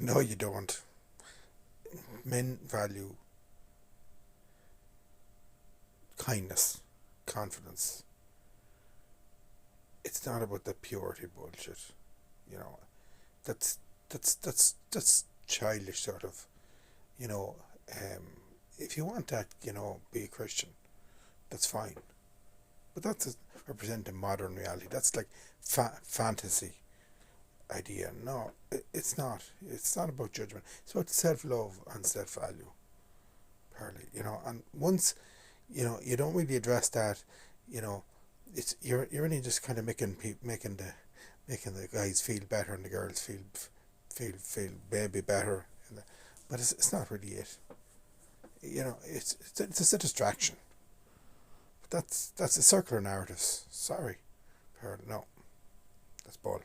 No, you don't. Men value kindness, confidence. It's not about the purity bullshit. You know, that's that's childish sort of. You know, um, if you want that, be a Christian. That's fine. But that's representing modern reality. That's like fantasy idea. No, it's not. It's not about judgment. It's about self love and self value. Apparently, and once you don't really address that, you know, you're only just kind of making the guys feel better and the girls feel maybe better, but it's not really it. It's a distraction. That's a circular narratives. Sorry, no, that's bull.